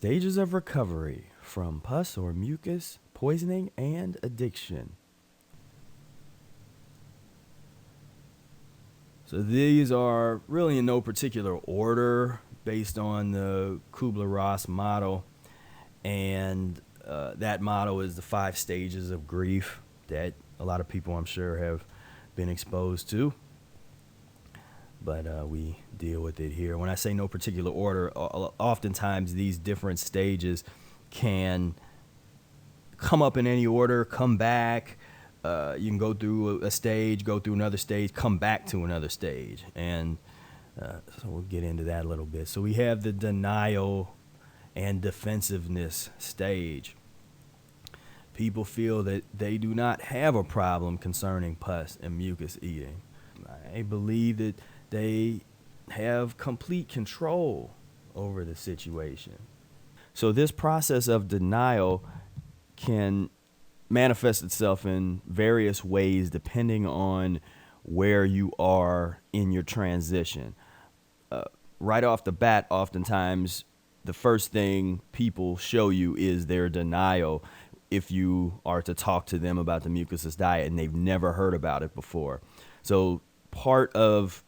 Stages of recovery from pus or mucus, poisoning, and addiction. So these are really in no particular order based on the Kubler-Ross model. And that model is the 5 stages of grief that a lot of people, I'm sure, have been exposed to. But we deal with it here. When I say no particular order, oftentimes these different stages can come up in any order, come back. You can go through a stage, go through another stage, come back to another stage. And so we'll get into that a little bit. So we have the denial and defensiveness stage. People feel that they do not have a problem concerning pus and mucus eating. I believe that they have complete control over the situation. So this process of denial can manifest itself in various ways depending on where you are in your transition. Right off the bat, oftentimes the first thing people show you is their denial if you are to talk to them about the mucusless diet and they've never heard about it before. So part of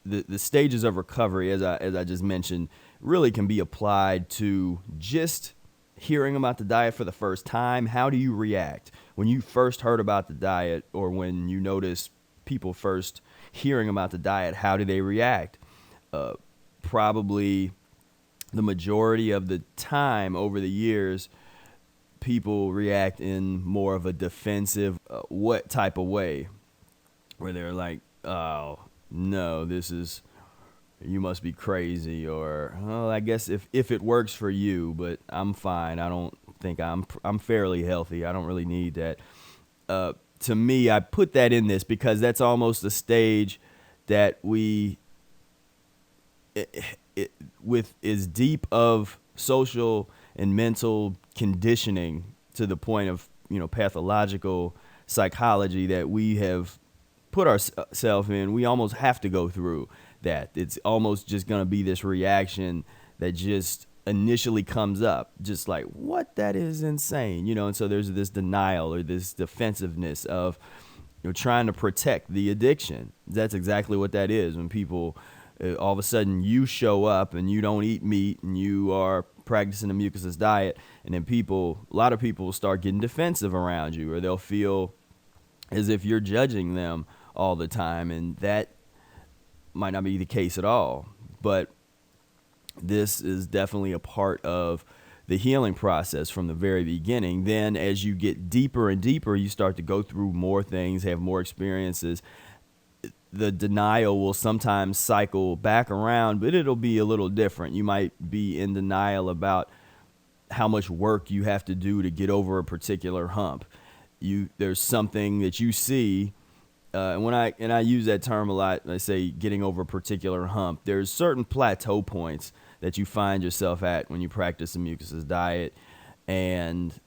the stages of recovery, as I just mentioned, really can be applied to just hearing about the diet for the first time. How do you react when you first heard about the diet, or when you notice people first hearing about the diet? How do they react? Probably the majority of the time over the years, people react in more of a defensive, what type of way, where they're like, oh, no, you must be crazy, or, well, I guess if it works for you, but I'm fine. I don't think I'm fairly healthy. I don't really need that. To me, I put that in this because that's almost a stage that with as deep of social and mental conditioning to the point of, pathological psychology that we have put ourselves in. We almost have to go through that. It's almost just going to be this reaction that just initially comes up, just like, what? That is insane, and so there's this denial or this defensiveness of trying to protect the addiction. That's exactly what that is. When people all of a sudden you show up and you don't eat meat and you are practicing the mucusless diet, and then a lot of people will start getting defensive around you, or they'll feel as if you're judging them all the time, and that might not be the case at all. But this is definitely a part of the healing process from the very beginning. Then as you get deeper and deeper, you start to go through more things, have more experiences. The denial will sometimes cycle back around, but it'll be a little different. You might be in denial about how much work you have to do to get over a particular hump. There's something that you see, and I use that term a lot. I say getting over a particular hump. There's certain plateau points that you find yourself at when you practice the mucusless diet, and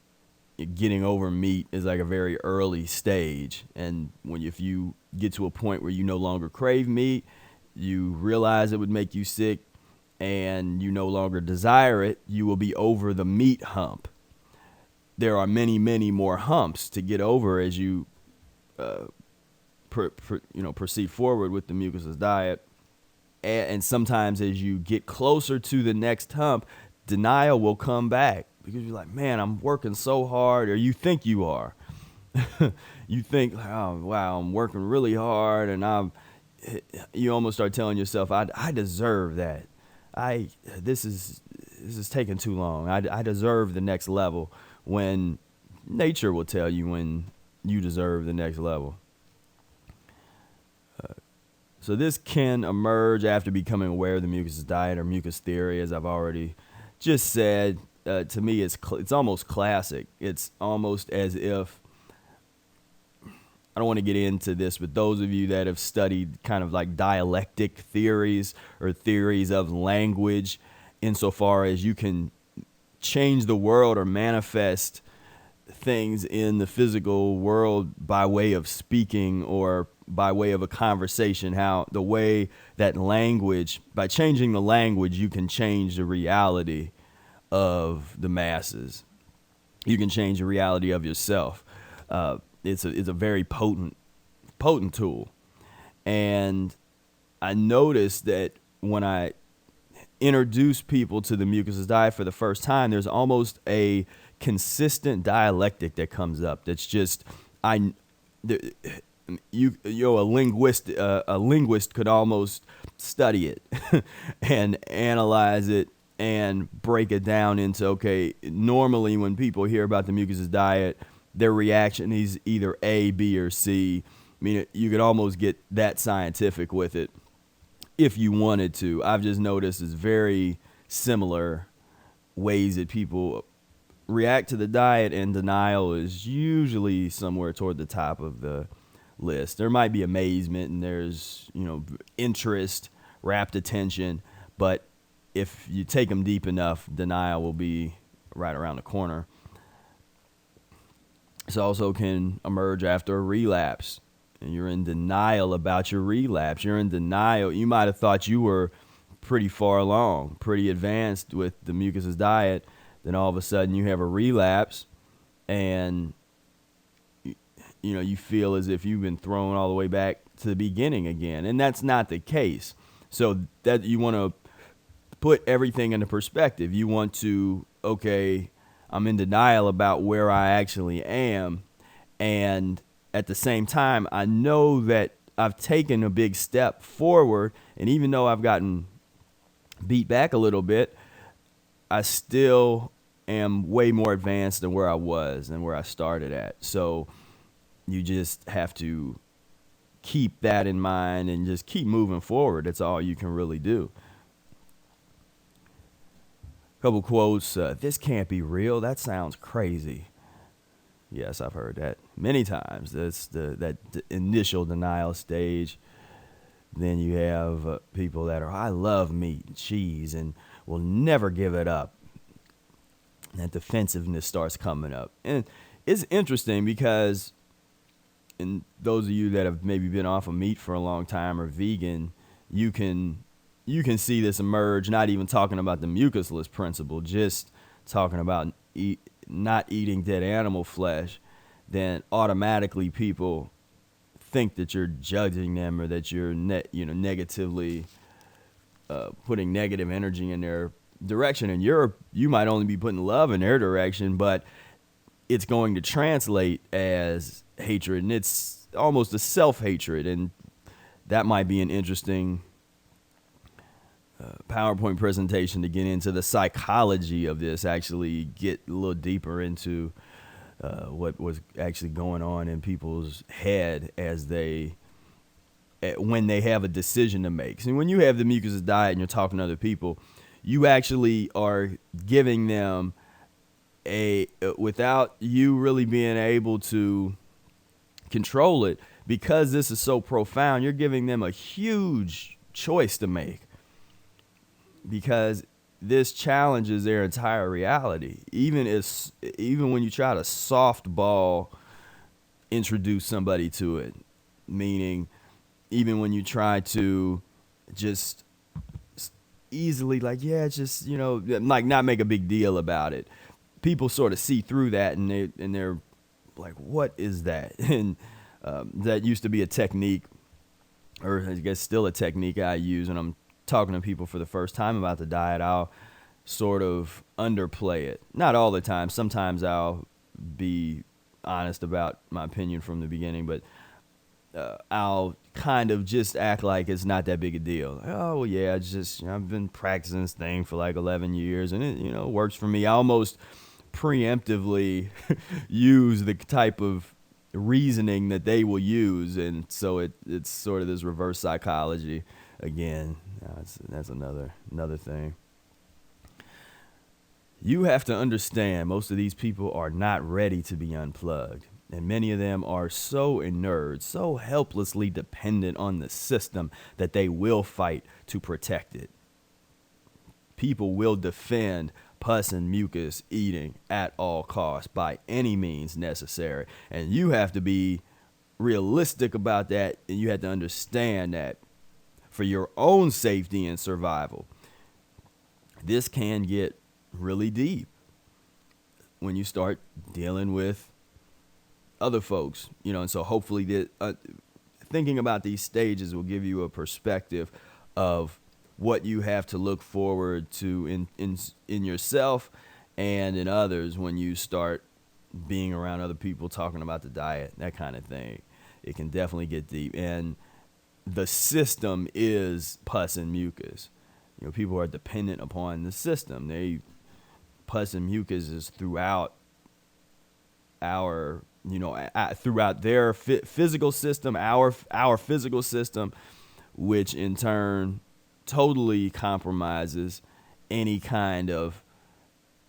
getting over meat is like a very early stage. And if you get to a point where you no longer crave meat, you realize it would make you sick, and you no longer desire it, you will be over the meat hump. There are many, many more humps to get over as you proceed forward with the mucusless diet. And sometimes as you get closer to the next hump, denial will come back, because you're like, man, I'm working so hard, or you think you are. You think, oh, wow, I'm working really hard, and you almost start telling yourself, I deserve that. This is taking too long. I deserve the next level, when nature will tell you when you deserve the next level. So this can emerge after becoming aware of the mucusless diet or mucus theory, as I've already just said. To me, it's almost classic. It's almost as if, I don't want to get into this, but those of you that have studied kind of like dialectic theories or theories of language, insofar as you can change the world or manifest things in the physical world by way of speaking or by way of a conversation, how the way that language, by changing the language, you can change the reality of the masses. You can change the reality of yourself. It's a very potent tool. And I noticed that when I introduce people to the mucusless diet for the first time, there's almost a consistent dialectic that comes up. That's just a linguist could almost study it and analyze it and break it down into, okay, normally when people hear about the mucusless diet, their reaction is either A, B, or C. I mean, you could almost get that scientific with it if you wanted to. I've just noticed it's very similar ways that people react to the diet, and denial is usually somewhere toward the top of the list. There might be amazement and there's, interest, rapt attention, but if you take them deep enough, denial will be right around the corner. This also can emerge after a relapse. And you're in denial about your relapse. You're in denial. You might have thought you were pretty far along, pretty advanced with the mucusless diet. Then all of a sudden you have a relapse and you feel as if you've been thrown all the way back to the beginning again. And that's not the case. So that you want to put everything into perspective. You want to, okay, I'm in denial about where I actually am. And at the same time, I know that I've taken a big step forward. And even though I've gotten beat back a little bit, I still am way more advanced than where I was and where I started at. So you just have to keep that in mind and just keep moving forward. That's all you can really do. Couple quotes. This can't be real. That sounds crazy. Yes, I've heard that many times. That's that initial denial stage. Then you have people that are, I love meat and cheese and will never give it up. That defensiveness starts coming up. And it's interesting because, and those of you that have maybe been off of meat for a long time or vegan, you can see this emerge, not even talking about the mucusless principle, just talking about not eating dead animal flesh. Then automatically people think that you're judging them or that you're negatively putting negative energy in their direction, and you might only be putting love in their direction, but it's going to translate as hatred, and it's almost a self-hatred. And that might be an interesting PowerPoint presentation to get into the psychology of this, actually get a little deeper into what was actually going on in people's head when they have a decision to make. So when you have the mucusless diet and you're talking to other people, you actually are giving them without you really being able to control it, because this is so profound, you're giving them a huge choice to make, because this challenges their entire reality. Even when you try to softball introduce somebody to it, meaning even when you try to just easily like not make a big deal about it, people sort of see through that and they're like, what is that? And that used to be a technique, or I guess still a technique I use when I'm talking to people for the first time about the diet. I'll sort of underplay it. Not all the time. Sometimes I'll be honest about my opinion from the beginning, but I'll kind of just act like it's not that big a deal. Oh yeah, it's just, I've been practicing this thing for like 11 years and it works for me. I almost preemptively use the type of reasoning that they will use, and so it's sort of this reverse psychology again. That's another thing. You have to understand, most of these people are not ready to be unplugged. And many of them are so inured, so helplessly dependent on the system that they will fight to protect it. People will defend pus and mucus eating at all costs by any means necessary. And you have to be realistic about that, and you have to understand that for your own safety and survival, this can get really deep when you start dealing with other folks, and so hopefully thinking about these stages will give you a perspective of what you have to look forward to in yourself and in others when you start being around other people talking about the diet, that kind of thing. It can definitely get deep. And the system is pus and mucus. People are dependent upon the system. Pus and mucus is throughout our, throughout their physical system, our physical system, which in turn totally compromises any kind of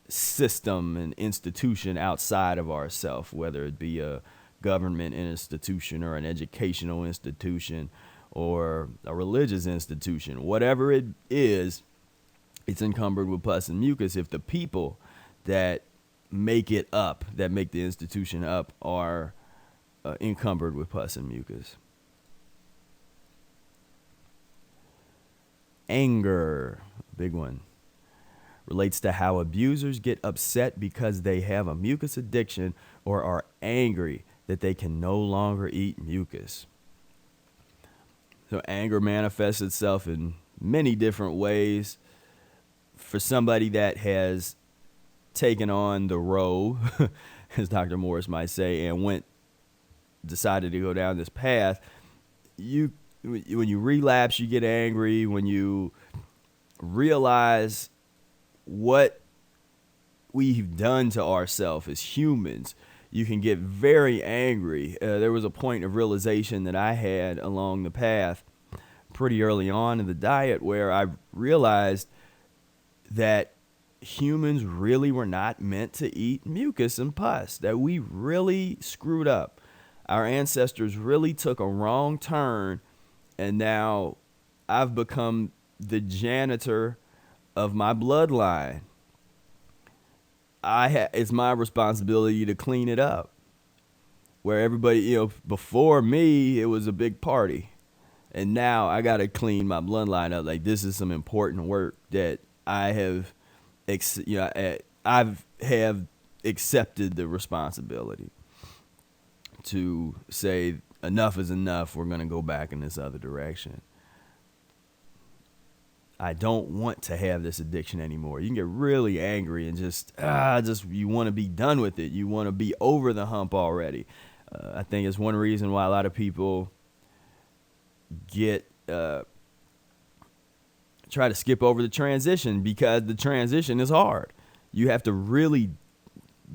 system and institution outside of ourselves, whether it be a government institution or an educational institution or a religious institution. Whatever it is, it's encumbered with pus and mucus if the people that make it up, that make the institution up, are encumbered with pus and mucus. Anger, big one, relates to how abusers get upset because they have a mucus addiction or are angry that they can no longer eat mucus. So anger manifests itself in many different ways. For somebody that has taken on the road, as Dr. Morris might say, and decided to go down this path, when you relapse, you get angry. When you realize what we've done to ourselves as humans, you can get very angry. There was a point of realization that I had along the path pretty early on in the diet where I realized that humans really were not meant to eat mucus and pus, that we really screwed up. Our ancestors really took a wrong turn, and now I've become the janitor of my bloodline. It's my responsibility to clean it up. Where everybody, before me, it was a big party. And now I got to clean my bloodline up. Like, this is some important work that I have, have accepted the responsibility to say enough is enough. We're going to go back in this other direction. I don't want to have this addiction anymore. You can get really angry and just you want to be done with it. You want to be over the hump already. I think it's one reason why a lot of people try to skip over the transition, because the transition is hard. You have to really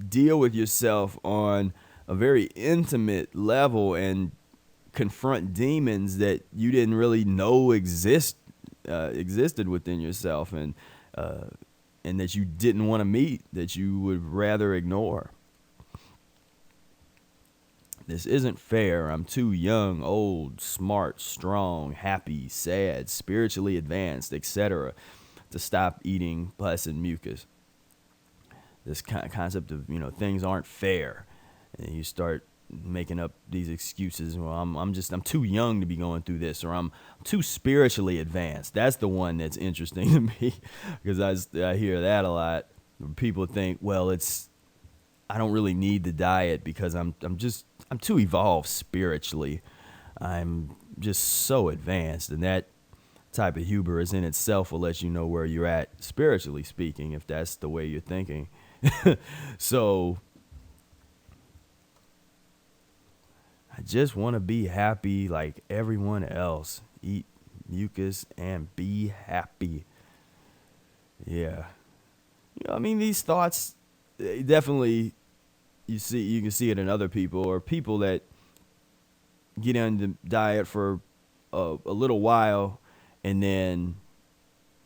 deal with yourself on a very intimate level and confront demons that you didn't really know existed within yourself, and that you didn't want to meet, that you would rather ignore. This isn't fair. I'm too young, old, smart, strong, happy, sad, spiritually advanced, etc. to stop eating pus and mucus. This concept of, things aren't fair. And you start making up these excuses. Well, I'm too young to be going through this, or I'm too spiritually advanced. That's the one that's interesting to me, because I hear that a lot. People think, well, I don't really need the diet because I'm too evolved spiritually. I'm just so advanced, and that type of hubris in itself will let you know where you're at spiritually speaking, if that's the way you're thinking. So I just want to be happy like everyone else. Eat mucus and be happy. Yeah. These thoughts, definitely, you can see it in other people, or people that get on the diet for a little while and then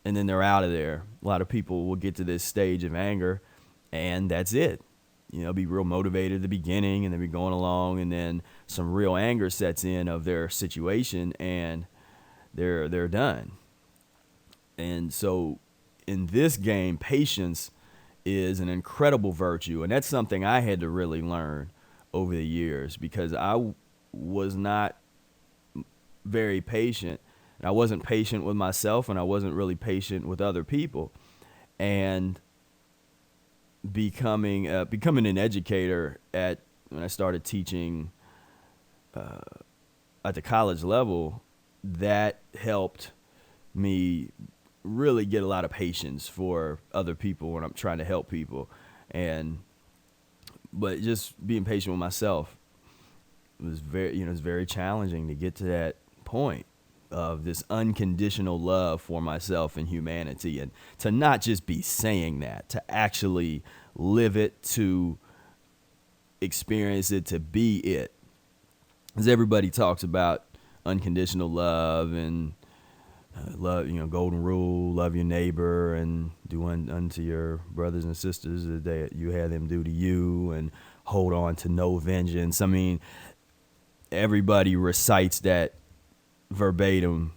they're out of there. A lot of people will get to this stage of anger, and that's it. Be real motivated at the beginning, and then be going along, and then some real anger sets in of their situation, and they're done. And so in this game, patience is an incredible virtue, and that's something I had to really learn over the years, because I was not very patient, and I wasn't patient with myself, and I wasn't really patient with other people. And becoming an educator when I started teaching at the college level, that helped me really get a lot of patience for other people when I'm trying to help people. But just being patient with myself was it's very challenging to get to that point of this unconditional love for myself and humanity, and to not just be saying that, to actually live it, to experience it, to be it. As everybody talks about unconditional love and love, golden rule, love your neighbor and do unto your brothers and sisters that you have them do to you, and hold on to no vengeance. I mean, everybody recites that verbatim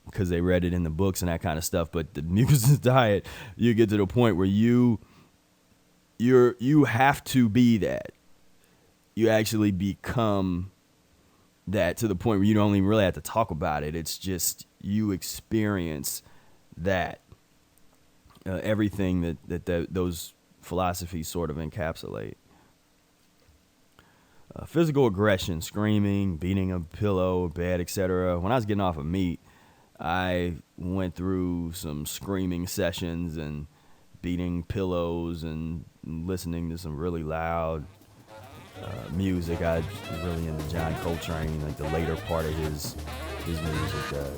because they read it in the books and that kind of stuff. But the mucus diet, you get to the point where you have to be that. You actually become that to the point where you don't even really have to talk about it. It's just you experience that. Everything that those philosophies sort of encapsulate. Physical aggression, screaming, beating a pillow, bed, etc. When I was getting off of meat, I went through some screaming sessions and beating pillows and listening to some really loud music. I was really into John Coltrane, like the later part of his music,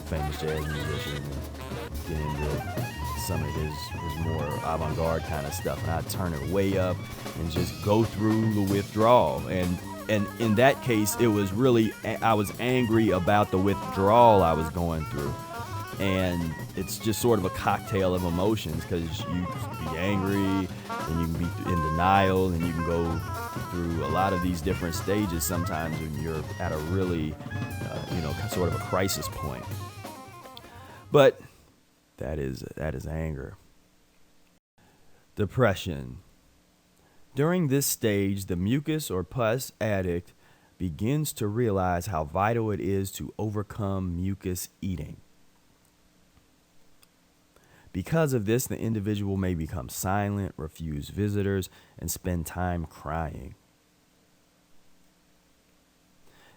famous jazz musician, and get into some of his more avant-garde kind of stuff. And I'd turn it way up and just go through the withdrawal. And in that case, it was really, I was angry about the withdrawal I was going through. And it's just sort of a cocktail of emotions, because you can be angry and you can be in denial, and you can go through a lot of these different stages sometimes when you're at a really, sort of a crisis point. But that is anger. Depression. During this stage, the mucus or pus addict begins to realize how vital it is to overcome mucus eating. Because of this, the individual may become silent, refuse visitors, and spend time crying.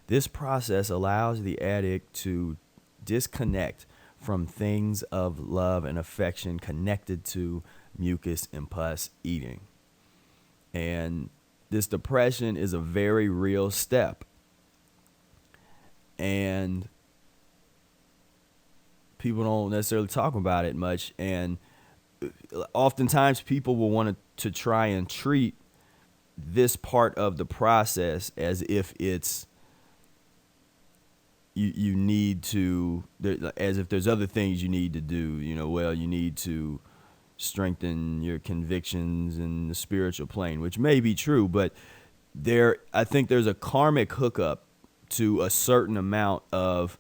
This process allows the addict to disconnect from things of love and affection connected to mucus and pus eating. And this depression is a very real step. And people don't necessarily talk about it much. And oftentimes people will want to try and treat this part of the process as if it's you need to, as if there's other things you need to do. You need to strengthen your convictions in the spiritual plane, which may be true, but I think there's a karmic hookup to a certain amount of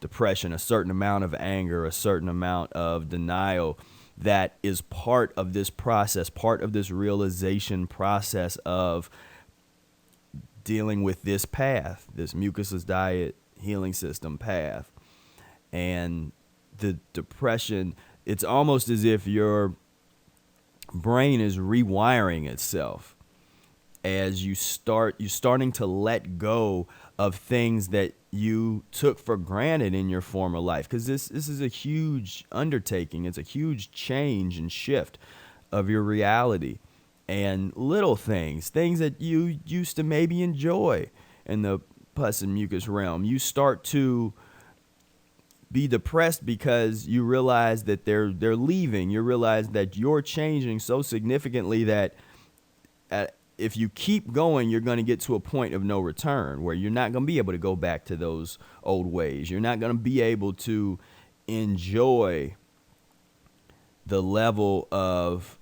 depression, a certain amount of anger, a certain amount of denial that is part of this process, part of this realization process of dealing with this path, this mucusless diet healing system path. And the depression, it's almost as if your brain is rewiring itself as you're starting to let go of things that you took for granted in your former life. Because this is a huge undertaking. It's a huge change and shift of your reality. And little things that you used to maybe enjoy in the pus and mucus realm, you start to be depressed because you realize that they're leaving. You realize that you're changing so significantly that if you keep going, you're going to get to a point of no return where you're not going to be able to go back to those old ways. You're not going to be able to enjoy the level of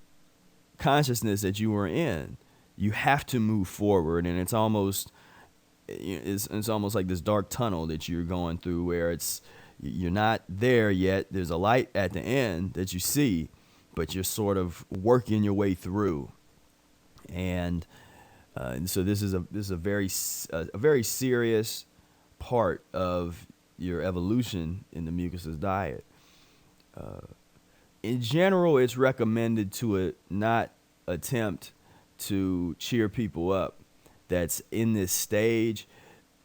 consciousness that you were in. You have to move forward, and it's almost like this dark tunnel that you're going through where you're not there yet. There's a light at the end that you see, but you're sort of working your way through. And so this is a very serious part of your evolution in the mucusless diet. In general, it's recommended to not attempt to cheer people up that's in this stage.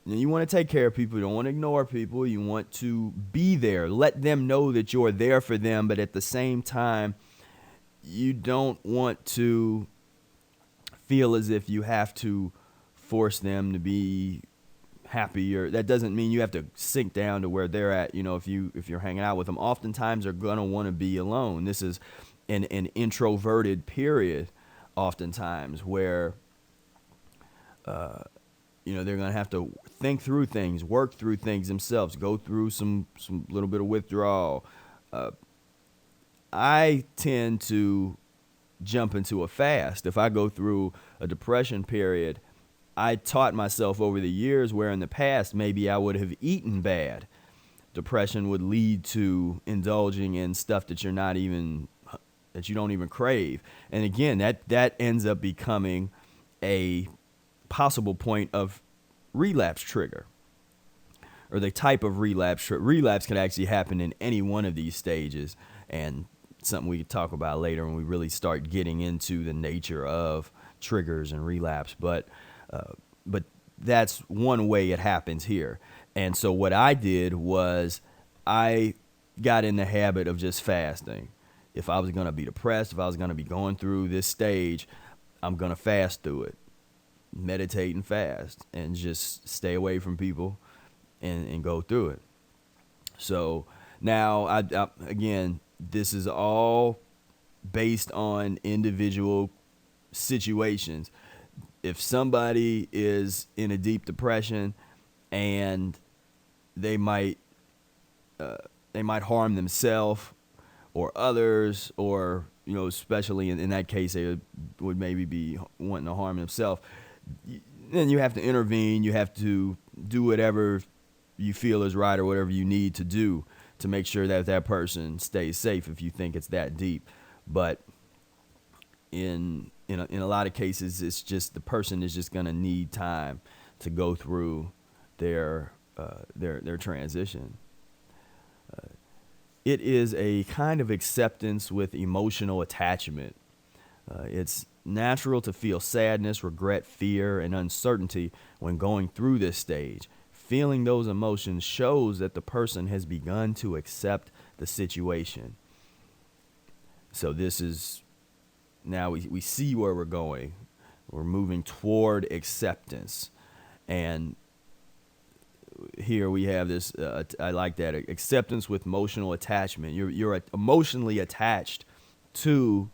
You want to take care of people. You don't want to ignore people. You want to be there. Let them know that you're there for them. But at the same time, you don't want to feel as if you have to force them to be happy, or that doesn't mean you have to sink down to where they're at. If you're hanging out with them, oftentimes they're gonna want to be alone. This is an introverted period, oftentimes, where they're gonna have to think through things, work through things themselves, go through some little bit of withdrawal. I tend to jump into a fast if I go through a depression period. I taught myself over the years where in the past maybe I would have eaten bad. Depression would lead to indulging in stuff that you don't even crave. And again, that ends up becoming a possible point of relapse trigger, or the type of relapse. Relapse can actually happen in any one of these stages, and something we could talk about later when we really start getting into the nature of triggers and relapse. But that's one way it happens here. And so what I did was I got in the habit of just fasting. If I was going to be depressed, if I was going to be going through this stage, I'm going to fast through it. Meditate and fast and just stay away from people and go through it. So now, again, this is all based on individual situations. If somebody is in a deep depression and they might harm themselves or others, or especially in that case they would maybe be wanting to harm themselves, then you have to intervene. You have to do whatever you feel is right or whatever you need to do to make sure that person stays safe if you think it's that deep. But in a lot of cases, it's just the person is just going to need time to go through their transition. It is a kind of acceptance with emotional attachment. It's natural to feel sadness, regret, fear, and uncertainty when going through this stage. Feeling those emotions shows that the person has begun to accept the situation. So this is, now we see where we're going. We're moving toward acceptance. And here we have this, I like that, acceptance with emotional attachment. You're emotionally attached to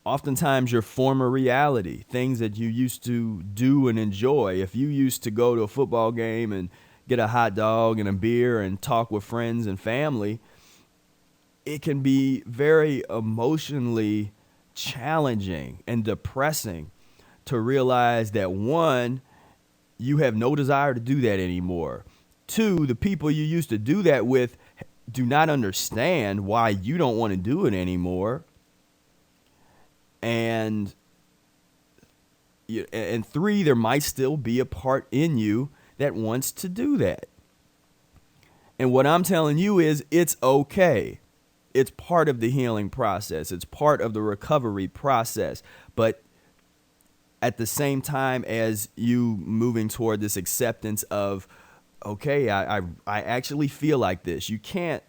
oftentimes your former reality, things that you used to do and enjoy. If you used to go to a football game and get a hot dog and a beer and talk with friends and family, it can be very emotionally challenging and depressing to realize that, one, you have no desire to do that anymore. Two, the people you used to do that with do not understand why you don't want to do it anymore. And three, there might still be a part in you that wants to do that. And what I'm telling you is it's okay. It's part of the healing process. It's part of the recovery process. But at the same time as you moving toward this acceptance of, okay, I actually feel like this. You can't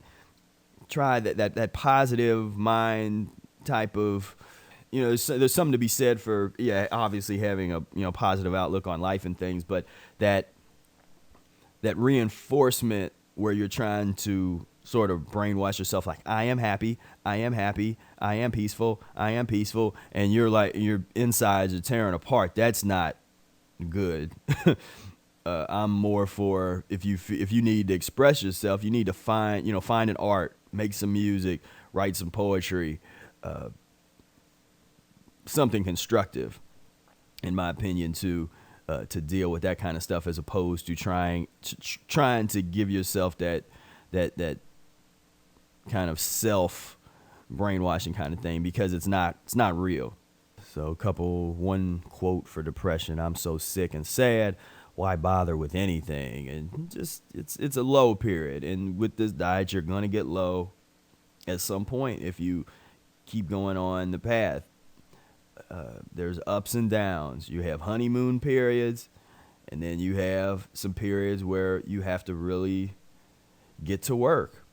try that positive mind type of, there's something to be said for, obviously having a positive outlook on life and things, but that reinforcement where you're trying to sort of brainwash yourself, like, I am happy, I am happy, I am peaceful, and you're like, your insides are tearing apart. That's not good. I'm more for, if you need to express yourself, you need to find an art, make some music, write some poetry, something constructive, in my opinion, to deal with that kind of stuff, as opposed to trying to give yourself that kind of self brainwashing kind of thing, because it's not real. So one quote for depression: I'm so sick and sad, why bother with anything? And just it's a low period, and with this diet you're going to get low at some point if you keep going on the path. There's ups and downs. You have honeymoon periods, and then you have some periods where you have to really get to work.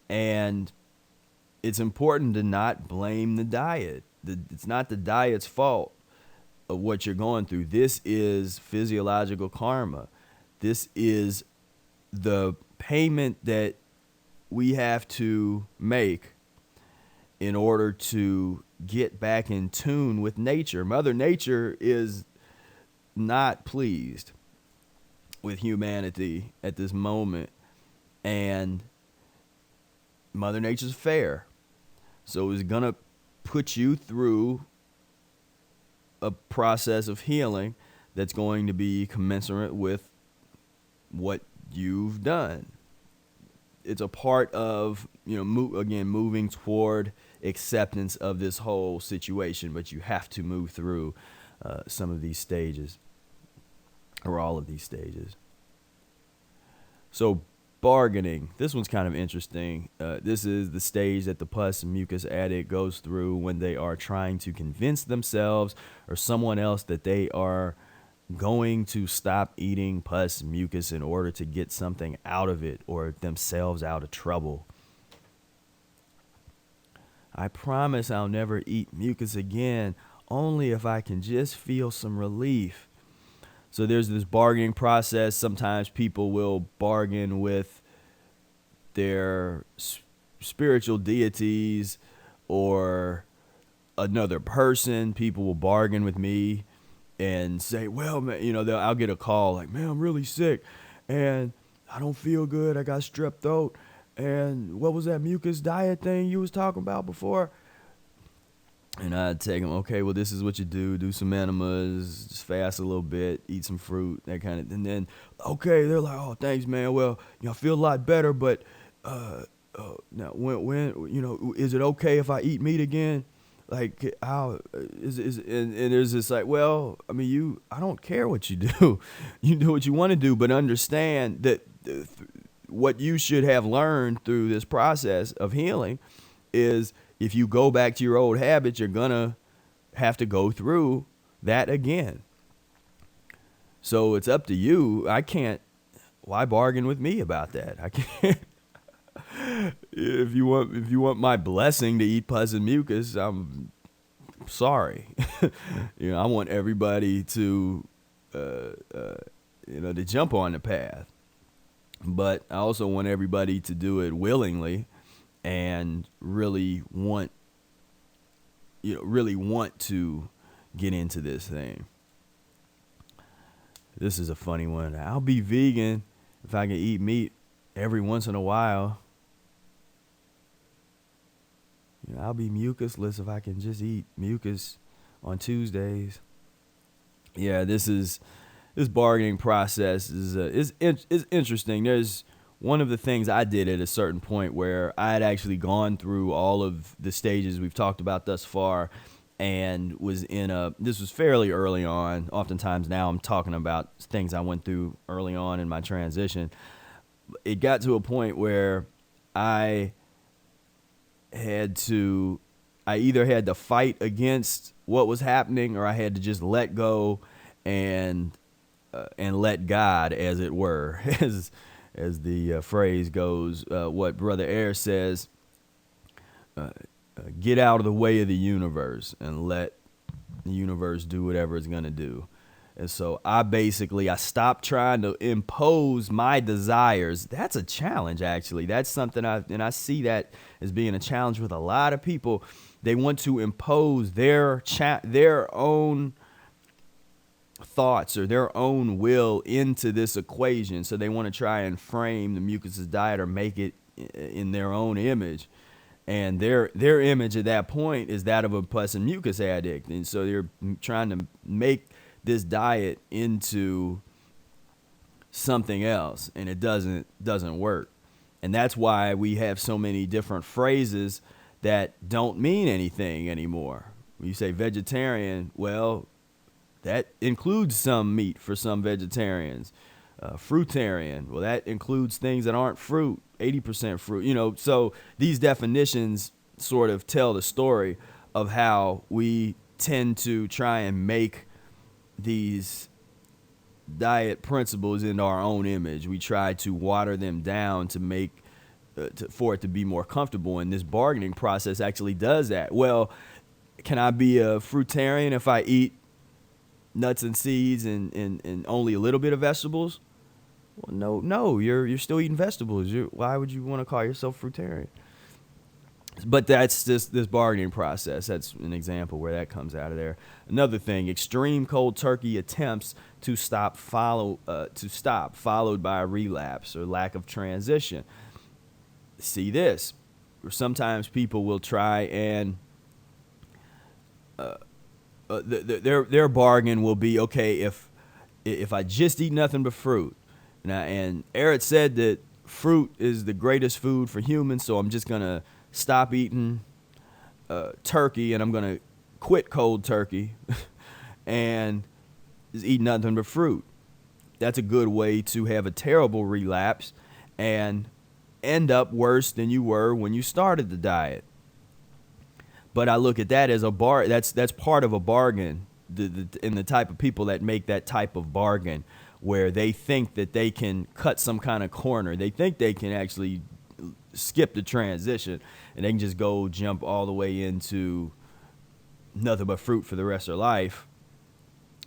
And it's important to not blame the diet. It's not the diet's fault of what you're going through. This is physiological karma. This is the payment that we have to make in order to get back in tune with nature. Mother Nature is not pleased with humanity at this moment, and Mother Nature's fair. So it's going to put you through a process of healing that's going to be commensurate with what you've done. It's a part of, moving toward acceptance of this whole situation, but you have to move through some of these stages, or all of these stages. So bargaining, this one's kind of interesting. This is the stage that the pus and mucus addict goes through when they are trying to convince themselves or someone else that they are going to stop eating pus and mucus in order to get something out of it or themselves out of trouble. I promise I'll never eat mucus again, only if I can just feel some relief. So there's this bargaining process. Sometimes people will bargain with their spiritual deities or another person. People will bargain with me and say, well, man, I'll get a call like, man, I'm really sick and I don't feel good. I got strep throat. And what was that mucus diet thing you was talking about before? And I'd take them, okay, well, this is what you do some enemas, just fast a little bit, eat some fruit, that kind of, and then, okay, they're like, oh, thanks, man. Well, I feel a lot better, but now when is it okay if I eat meat again? Like, how and there's this like, well, I mean, I don't care what you do. You do what you want to do, but understand that what you should have learned through this process of healing is if you go back to your old habits, you're going to have to go through that again. So it's up to you. Why bargain with me about that? I can't. If you want my blessing to eat pus and mucus, I'm sorry. I want everybody to to jump on the path, but I also want everybody to do it willingly and really want to get into this thing. This is a funny one. I'll be vegan if I can eat meat every once in a while. I'll be mucusless if I can just eat mucus on Tuesdays. Yeah, this bargaining process is interesting. There's one of the things I did at a certain point where I had actually gone through all of the stages we've talked about thus far and was this was fairly early on. Oftentimes now I'm talking about things I went through early on in my transition. It got to a point where I either had to fight against what was happening or I had to just let go and let God, as it were, as the phrase goes, what Brother Air says, get out of the way of the universe and let the universe do whatever it's going to do. And so I stopped trying to impose my desires. That's a challenge, actually. That's something I see that as being a challenge with a lot of people. They want to impose their own thoughts or their own will into this equation. So they want to try and frame the mucus diet or make it in their own image. And their image at that point is that of a pus and mucus addict. And so they're trying to make this diet into something else, and it doesn't work. And that's why we have so many different phrases that don't mean anything anymore. When you say vegetarian, well, that includes some meat for some vegetarians. Fruitarian, well, that includes things that aren't fruit, 80% fruit. So these definitions sort of tell the story of how we tend to try and make these diet principles in our own image. We try to water them down to make for it to be more comfortable, and this bargaining process actually does that. Well, can I be a fruitarian if I eat nuts and seeds and only a little bit of vegetables? Well, no, you're still eating vegetables. Why would you want to call yourself fruitarian? But that's just this bargaining process. That's an example where that comes out of there. Another thing, extreme cold turkey attempts to stop, followed by a relapse or lack of transition. See this, sometimes people will try and their bargain will be, okay, if I just eat nothing but fruit. And Eric said that fruit is the greatest food for humans, so I'm just gonna stop eating turkey, and I'm gonna quit cold turkey and just eat nothing but fruit. That's a good way to have a terrible relapse and end up worse than you were when you started the diet. But I look at that as that's part of a bargain, in the type of people that make that type of bargain, where they think that they can cut some kind of corner. They think they can actually skip the transition, and they can just go jump all the way into nothing but fruit for the rest of their life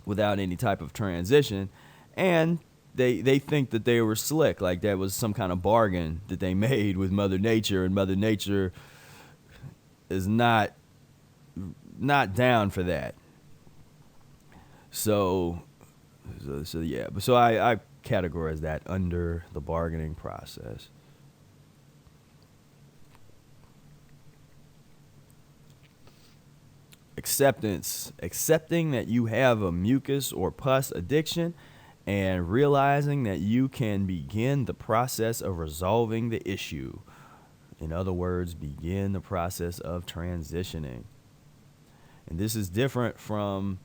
without any type of transition. And they think that they were slick, like that was some kind of bargain that they made with Mother Nature, and Mother Nature is not down for that. So yeah, so I categorize that under the bargaining process. Acceptance, accepting that you have a mucus or pus addiction, and realizing that you can begin the process of resolving the issue. In other words, begin the process of transitioning. And this is different from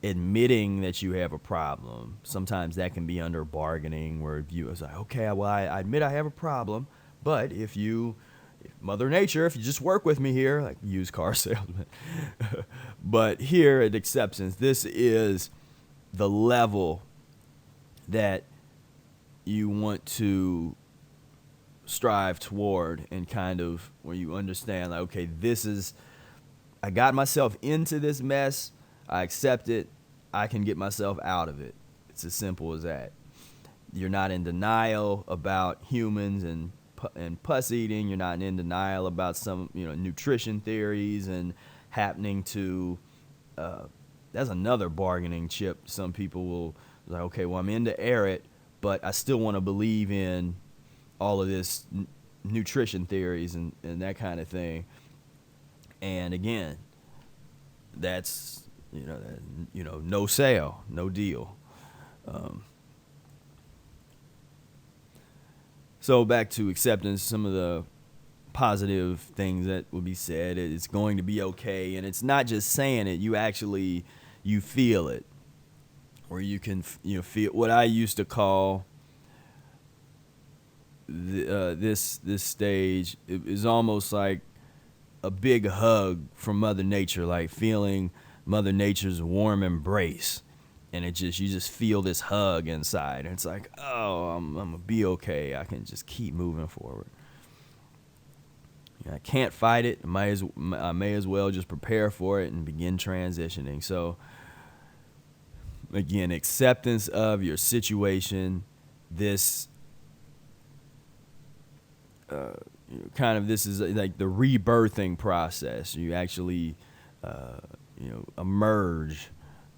admitting that you have a problem. Sometimes that can be under bargaining, where you is like, okay, well, I admit I have a problem, but if Mother Nature, if you just work with me here, like used car salesman. But here at acceptance, this is the level that you want to strive toward, and kind of where you understand, like, okay, I got myself into this mess. I accept it. I can get myself out of it. It's as simple as that. You're not in denial about humans and pus eating. You're not in denial about some, nutrition theories and happening to. That's another bargaining chip. Some people will like, okay, well, I'm into Erit, but I still want to believe in all of this nutrition theories and that kind of thing. And again, that's no sale, no deal. So back to acceptance, some of the positive things that will be said. It's going to be okay, and it's not just saying it. You feel it, or you can feel what I used to call this stage. It is almost like a big hug from Mother Nature, like feeling Mother Nature's warm embrace, and you just feel this hug inside, and it's like, oh, I'm gonna be okay. I can just keep moving forward. I can't fight it. I may as well just prepare for it and begin transitioning. So again, acceptance of your situation. This this is like the rebirthing process. You actually emerge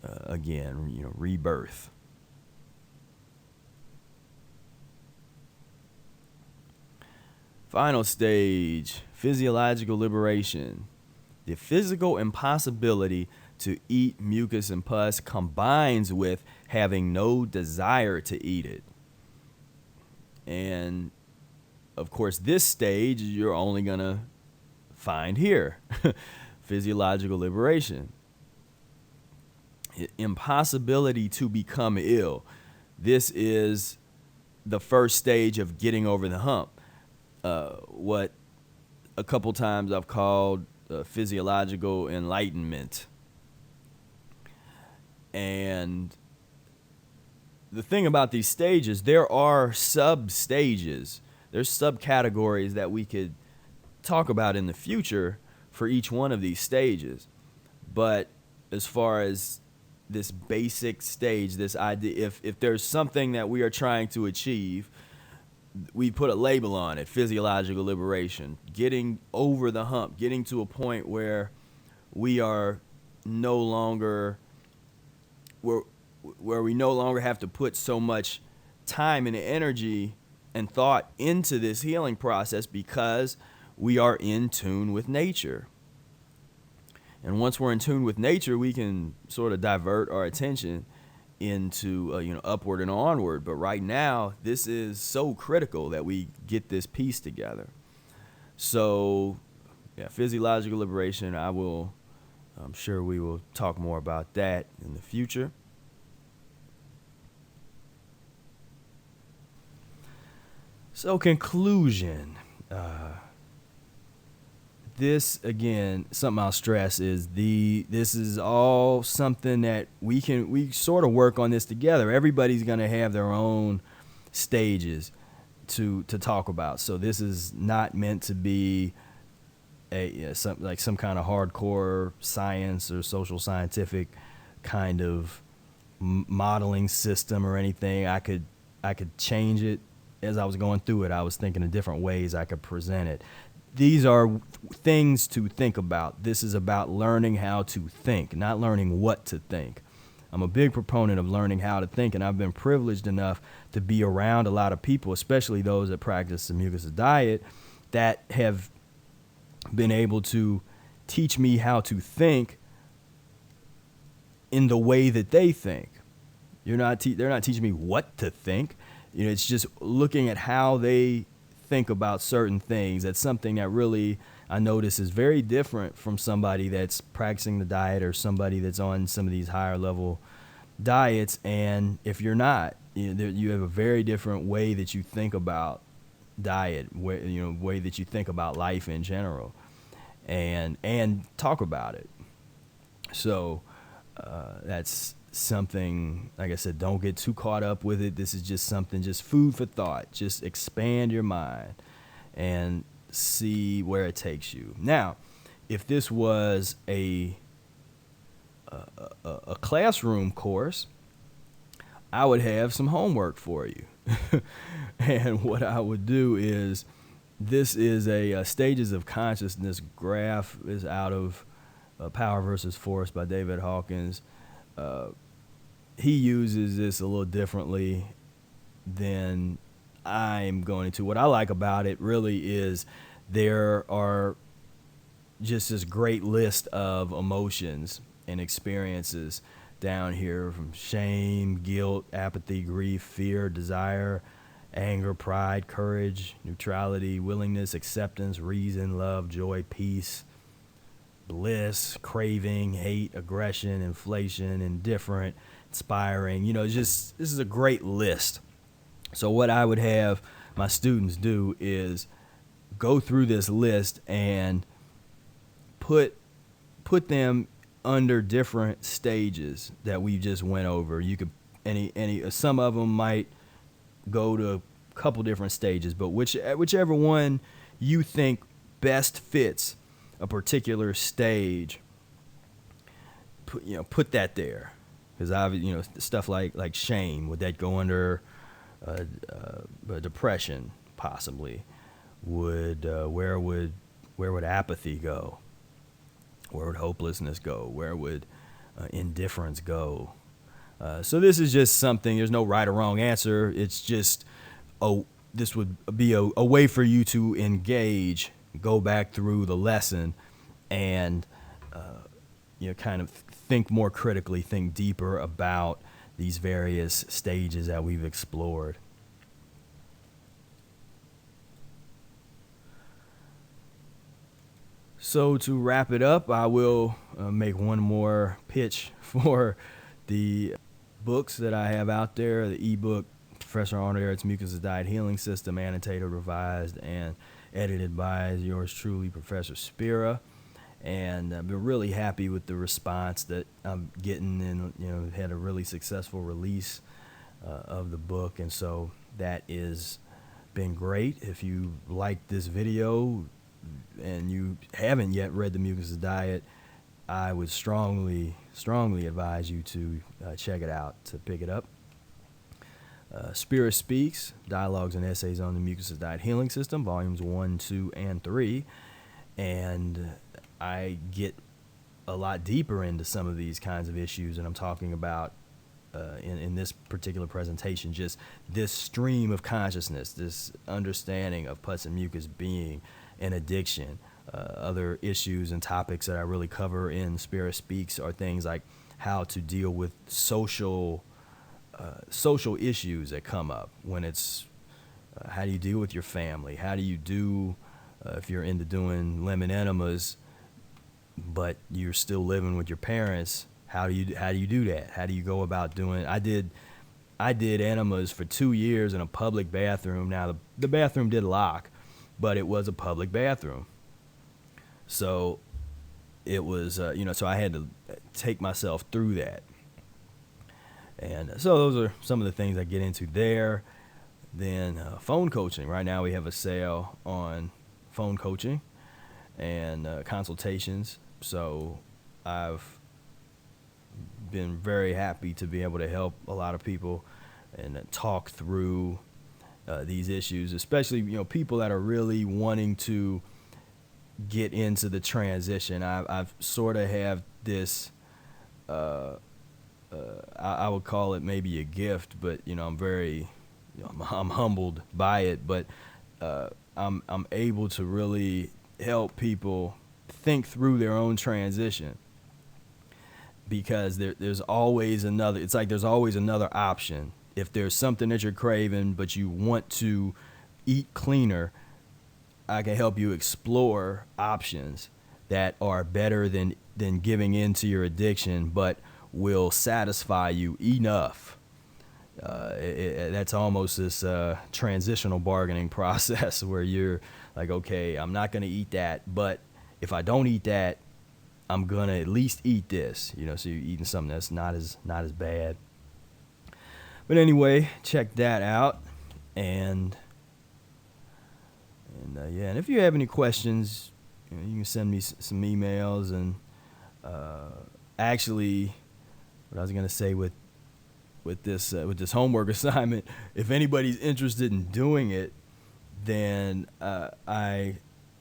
again, rebirth. Final stage, physiological liberation. The physical impossibility to eat mucus and pus combines with having no desire to eat it. And of course, this stage you're only going to find here. Physiological liberation. Impossibility to become ill. This is the first stage of getting over the hump. What a couple times I've called physiological enlightenment. And the thing about these stages, there are sub-stages. There's subcategories that we could talk about in the future for each one of these stages. But as far as this basic stage, this idea, if there's something that we are trying to achieve, we put a label on it: physiological liberation, getting over the hump, getting to a point where we are no longer, where we no longer have to put so much time and energy and thought into this healing process, because we are in tune with nature. And once we're in tune with nature, we can sort of divert our attention into upward and onward. But right now, this is so critical that we get this piece together. So, yeah, physiological liberation. I'm sure we will talk more about that in the future. So, conclusion. This, again, something I'll stress is this is all something that we sort of work on this together. Everybody's going to have their own stages to talk about. So this is not meant to be some kind of hardcore science or social scientific kind of modeling system or anything. I could change it as I was going through it. I was thinking of different ways I could present it. These are things to think about. This is about learning how to think, not learning what to think. I'm a big proponent of learning how to think, and I've been privileged enough to be around a lot of people, especially those that practice the mucus diet, that have been able to teach me how to think in the way that they think. They're not teaching me what to think. It's just looking at how they think about certain things. That's something that really I notice is very different from somebody that's practicing the diet or somebody that's on some of these higher level diets. And if you're not, you have a very different way that you think about diet, way that you think about life in general, and talk about it. So that's something, like I said, don't get too caught up with it. This is just something, just food for thought. Just expand your mind and see where it takes you. Now, if this was a classroom course, I would have some homework for you. And what I would do is, this is a Stages of Consciousness graph, is out of Power versus Force by David Hawkins. He uses this a little differently than I'm going to. What I like about it really is there are just this great list of emotions and experiences down here, from shame, guilt, apathy, grief, fear, desire, anger, pride, courage, neutrality, willingness, acceptance, reason, love, joy, peace, bliss, craving, hate, aggression, inflation, indifferent, inspiring. This is a great list. So what I would have my students do is go through this list and put them under different stages that we just went over. You could some of them might go to a couple different stages, but whichever one you think best fits a particular stage, put that there. Because stuff like shame, would that go under depression? Possibly. Where would apathy go? Where would hopelessness go? Where would indifference go? So this is just something. There's no right or wrong answer. It's just this would be a way for you to engage, go back through the lesson, and kind of think more critically, think deeper about these various stages that we've explored. So to wrap it up, I will make one more pitch for the books that I have out there. The ebook, Professor Arnold Ehret's Mucus Diet Healing System, annotated, revised, and edited by yours truly, Professor Spira. And I've been really happy with the response that I'm getting, and had a really successful release of the book, and so that is been great. If you like this video and you haven't yet read The Mucus Diet, I would strongly advise you to check it out, to pick it up. Spira Speaks, Dialogues and Essays on the Mucus Diet Healing System, Volumes 1, 2, and 3. And I get a lot deeper into some of these kinds of issues, and I'm talking about in this particular presentation, just this stream of consciousness, this understanding of pus and mucus being an addiction. Other issues and topics that I really cover in Spira Speaks are things like how to deal with social issues that come up when it's how do you deal with your family? How do you do if you're into doing lemon enemas, but you're still living with your parents? How do you do that? How do you go about doing? I did enemas for 2 years in a public bathroom. Now the bathroom did lock, but it was a public bathroom, so it was so I had to take myself through that. And so those are some of the things I get into there. Then phone coaching. Right now we have a sale on phone coaching and consultations. So I've been very happy to be able to help a lot of people and talk through these issues, especially people that are really wanting to get into the transition. I've sort of have this I would call it maybe a gift, but I'm very I'm humbled by it, but I'm able to really help people think through their own transition, because there's always another. It's like there's always another option. If there's something that you're craving but you want to eat cleaner, I can help you explore options that are better than giving in to your addiction, but will satisfy you enough. That's almost this transitional bargaining process where you're like, okay, I'm not going to eat that, but if I don't eat that, I'm going to at least eat this. So you're eating something that's not as bad. But anyway, check that out. And if you have any questions, you can send me some emails. And actually, what I was going to say with this homework assignment, if anybody's interested in doing it, then I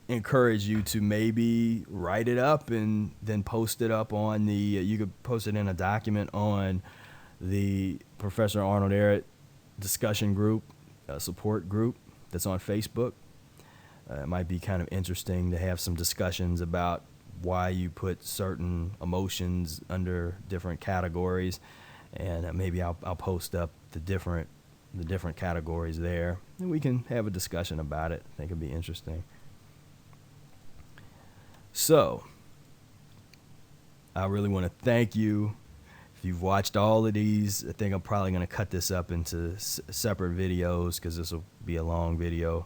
encourage you to maybe write it up and then post it up on the you could post it in a document on the Professor Arnold Ehret discussion group, support group that's on Facebook. It might be kind of interesting to have some discussions about why you put certain emotions under different categories, and maybe I'll post up the different categories there, and we can have a discussion about it. I think it'd be interesting. So I really want to thank you. If you've watched all of these, I think I'm probably going to cut this up into separate videos, because this will be a long video.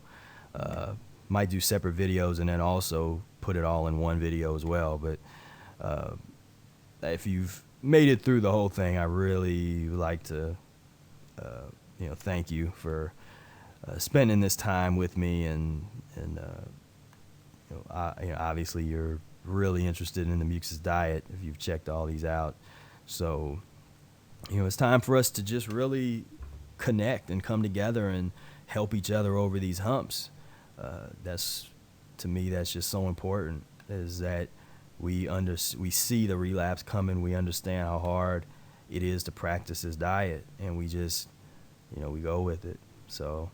Might do separate videos and then also put it all in one video as well. But if you've made it through the whole thing, I really like to thank you for spending this time with me, and obviously you're really interested in the Mucus Diet if you've checked all these out. So it's time for us to just really connect and come together and help each other over these humps. To me, that's just so important, is that we see the relapse coming. We understand how hard it is to practice this diet, and we just, we go with it. So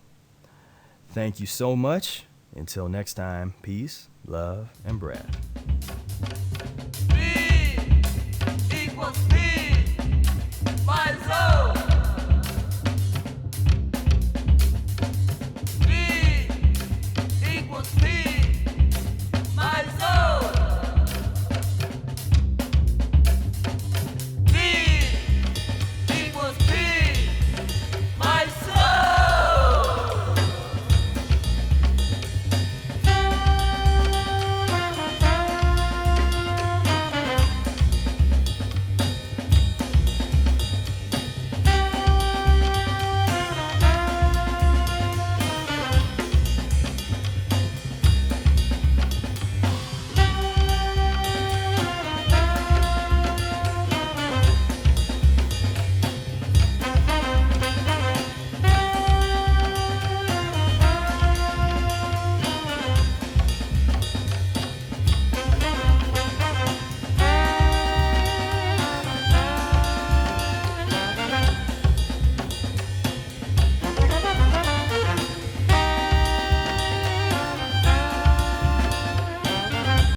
thank you so much. Until next time, peace, love, and breath. V equals P, my soul.